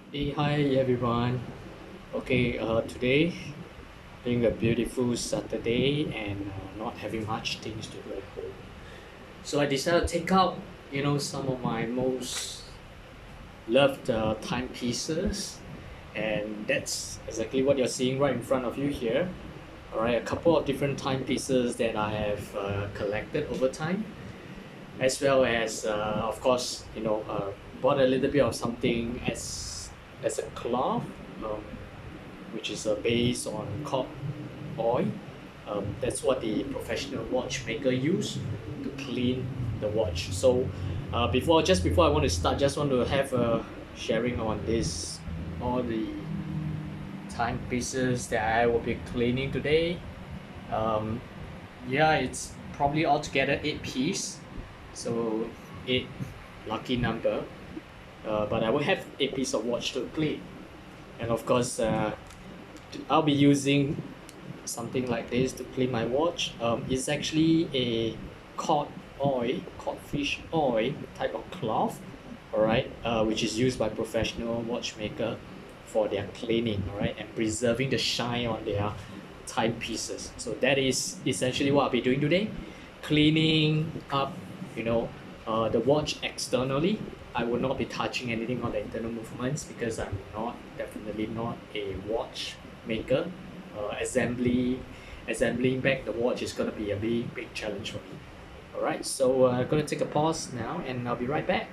Hey, hi everyone. Okay, today being a beautiful Saturday and not having much things to do at home. So I decided to take out, some of my most loved timepieces, and that's exactly what you're seeing right in front of you here. All right, a couple of different timepieces that I have collected over time, as well as, of course, bought a little bit of something as a cloth. Um, which is based on cod oil. That's what the professional watchmaker use to clean the watch. So before I want to start, just want to have a sharing on this all the timepieces that I will be cleaning today. Um, yeah, it's probably altogether 8 piece, so 8 lucky number. But I will have 8 piece of watch to clean, and of course I'll be using something like this to clean my watch. It's actually a cod oil, codfish oil type of cloth, all right, which is used by professional watchmaker for their cleaning, all right, and preserving the shine on their timepieces. So that is essentially what I'll be doing today, cleaning up, the watch externally. I will not be touching anything on the internal movements because I'm definitely not a watchmaker. Assembling back the watch is gonna be a big challenge for me. All right, so I'm gonna take a pause now, and I'll be right back.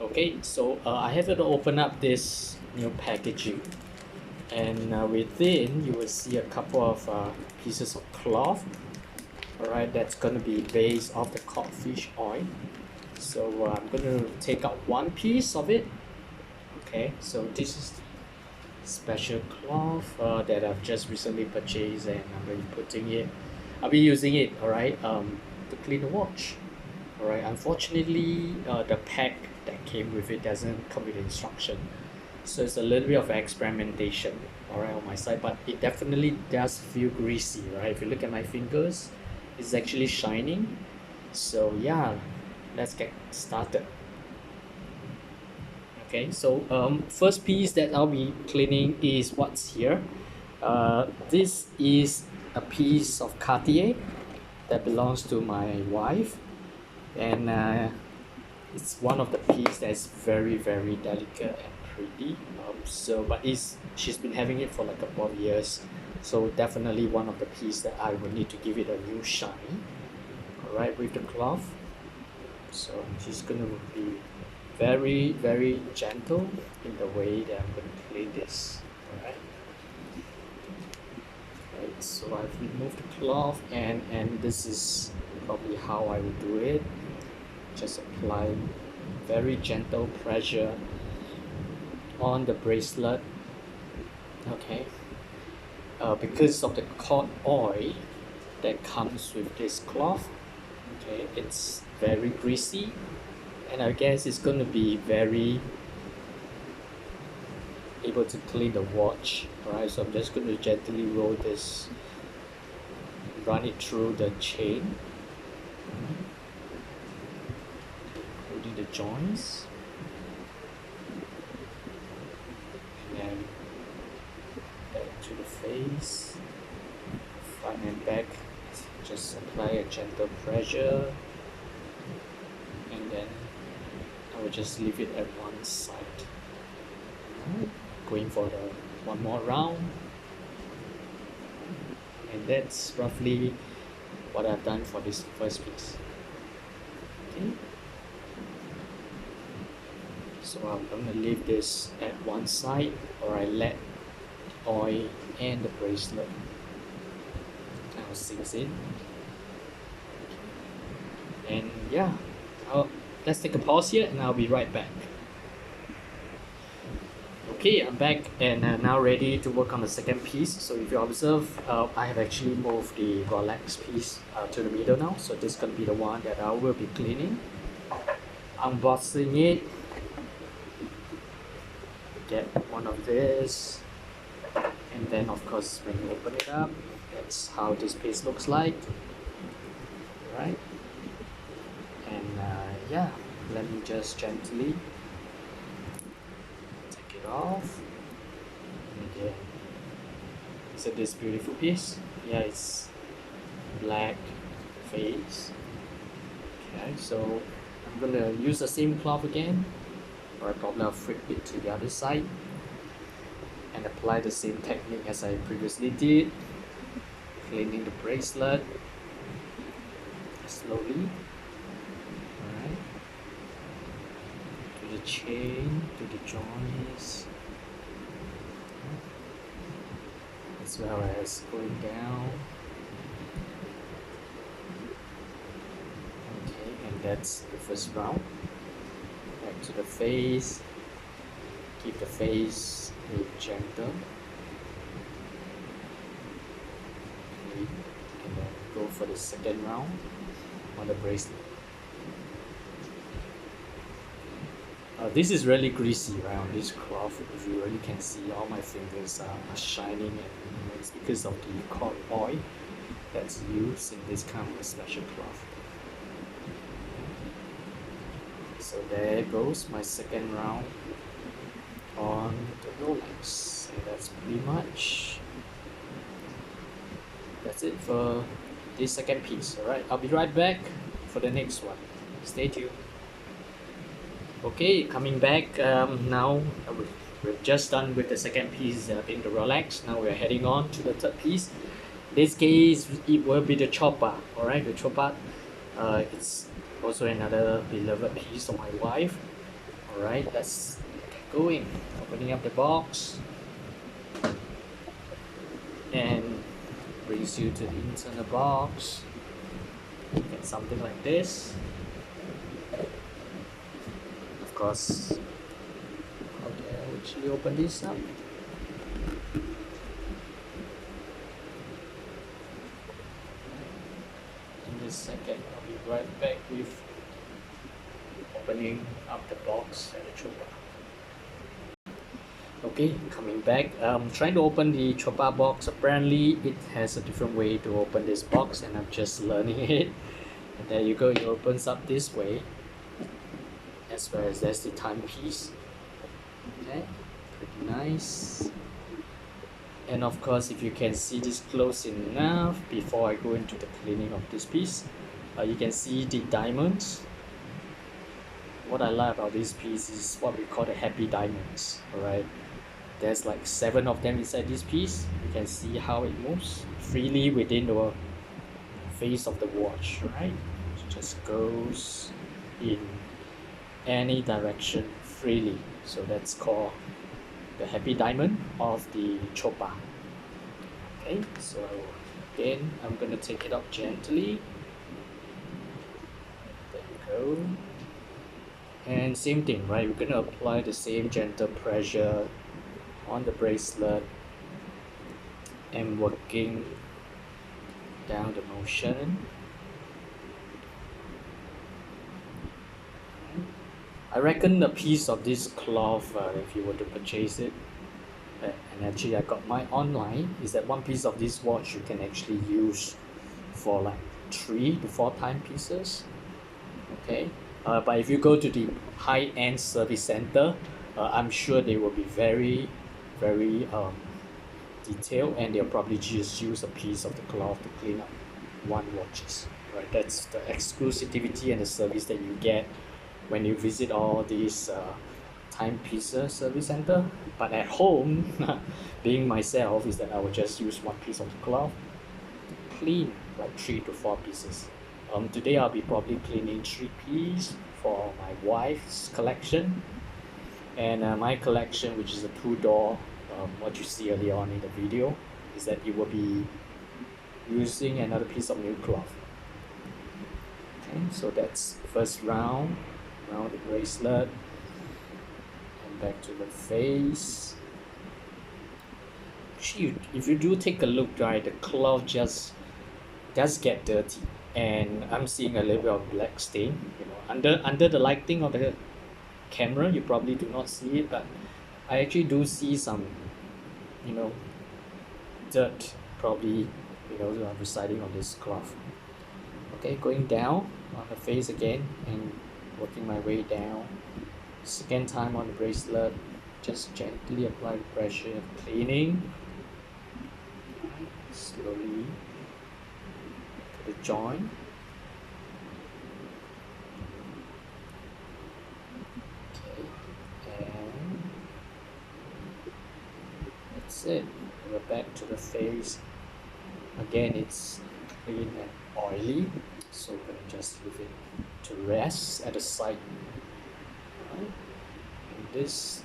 Okay, so I have to open up this new packaging, and within you will see a couple of pieces of cloth. All right, that's gonna be based off the codfish oil. So I'm gonna take out one piece of it. Okay, so this is special cloth that I've just recently purchased, and I'll be using it, all right, to clean the watch. All right, unfortunately, the pack that came with it doesn't come with instruction, so it's a little bit of experimentation, all right, on my side, but it definitely does feel greasy, right? If you look at my fingers, it's actually shining. So yeah, let's get started. Okay, so first piece that I'll be cleaning is what's here. This is a piece of Cartier that belongs to my wife, and it's one of the piece that's very delicate and pretty. But she's been having it for like a couple of years, so definitely one of the piece that I will need to give it a new shine. All right, with the cloth. So she's gonna be very gentle in the way that I'm going to clean this. Alright. Right, so I've removed the cloth, and this is probably how I would do it. Just apply very gentle pressure on the bracelet. Okay. Because of the cod oil that comes with this cloth, okay, it's very greasy, and I guess it's going to be very able to clean the watch. Alright, so I'm just going to gently roll this, run it through the chain, including the joints, and then back to the face, front and back. Just apply a gentle pressure, and then I will just leave it at one side. Going for the one more round, and that's roughly what I've done for this first piece. Okay, so I'm gonna leave this at one side, or I let the oil and the bracelet now sinks in. And yeah, let's take a pause here, and I'll be right back. Okay, I'm back, and now ready to work on the second piece. So if you observe, I have actually moved the Rolex piece to the middle now. So this is going to be the one that I will be cleaning. Unboxing it. Get one of this. And then of course when you open it up, that's how this piece looks like. Right? And yeah, let me just gently off. And again, so this beautiful piece. Yeah, it's black face. Okay, so I'm gonna use the same cloth again, or probably I'll flip it to the other side and apply the same technique as I previously did, cleaning the bracelet slowly. Alright, to the chain, to the joints, as well as going down. Okay, and that's the first round. Back to the face. Keep the face really gentle. Okay, and then go for the second round on the bracelet. This is really greasy around this cloth. If you really can see, all my fingers are shining, and it's because of the cod oil that's used in this kind of a special cloth. So there goes my second round on the Rolex, and that's pretty much that's it for this second piece. Alright, I'll be right back for the next one. Stay tuned. Okay, coming back now. We're just done with the second piece in the Rolex. Now we're heading on to the third piece. In this case, it will be the Chopard. Alright, the Chopard. It's also another beloved piece of my wife. Alright, let's get going. Opening up the box and brings you to the internal box. Get something like this. Of course, how do I actually open this up? In this second, I'll be right back with opening up the box and the Chopard. Okay, coming back. Trying to open the Chopard box. Apparently, it has a different way to open this box, and I'm just learning it. And there you go. It opens up this way, as well as there's the timepiece. Okay, pretty nice. And of course, if you can see this close enough before I go into the cleaning of this piece, you can see the diamonds. What I like about this piece is what we call the happy diamonds. Alright, there's like 7 of them inside this piece. You can see how it moves freely within the face of the watch. Right, it just goes in any direction freely. So that's called the happy diamond of the Chopard. Okay, so again, I'm gonna take it up gently. There you go. And same thing, right? We're gonna apply the same gentle pressure on the bracelet and working down the motion. I reckon a piece of this cloth, if you were to purchase it, and actually I got mine online, is that one piece of this watch you can actually use for like 3 to 4 timepieces. Okay, but if you go to the high-end service center, I'm sure they will be very detailed, and they'll probably just use a piece of the cloth to clean up one watches. Right, that's the exclusivity and the service that you get when you visit all these timepieces service center. But at home, being myself, is that I will just use one piece of the cloth, clean like 3 to 4 pieces. Today I'll be probably cleaning 3 pieces for my wife's collection, and my collection, which is a 2-door, what you see earlier on in the video, is that it will be using another piece of new cloth. Okay, so that's first round, around the bracelet, and back to the face. Actually, if you do take a look, right, the cloth just does get dirty, and I'm seeing a little bit of black stain. You know, under the lighting of the camera, you probably do not see it, but I actually do see some, you know, dirt probably, you know, residing on this cloth. Okay, going down on the face again and working my way down. Second time on the bracelet, just gently apply pressure, cleaning. Slowly to the joint. Okay, and that's it. We're back to the face. Again, it's clean and oily, so we're gonna just leave it to rest at the side. Right. And this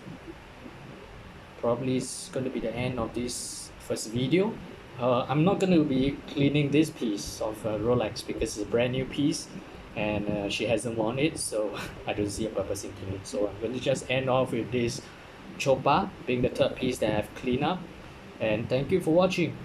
probably is going to be the end of this first video. I'm not going to be cleaning this piece of Rolex because it's a brand new piece, and she hasn't worn it, so I don't see a purpose in cleaning. So I'm going to just end off with this Chopard being the third piece that I've cleaned up. And thank you for watching.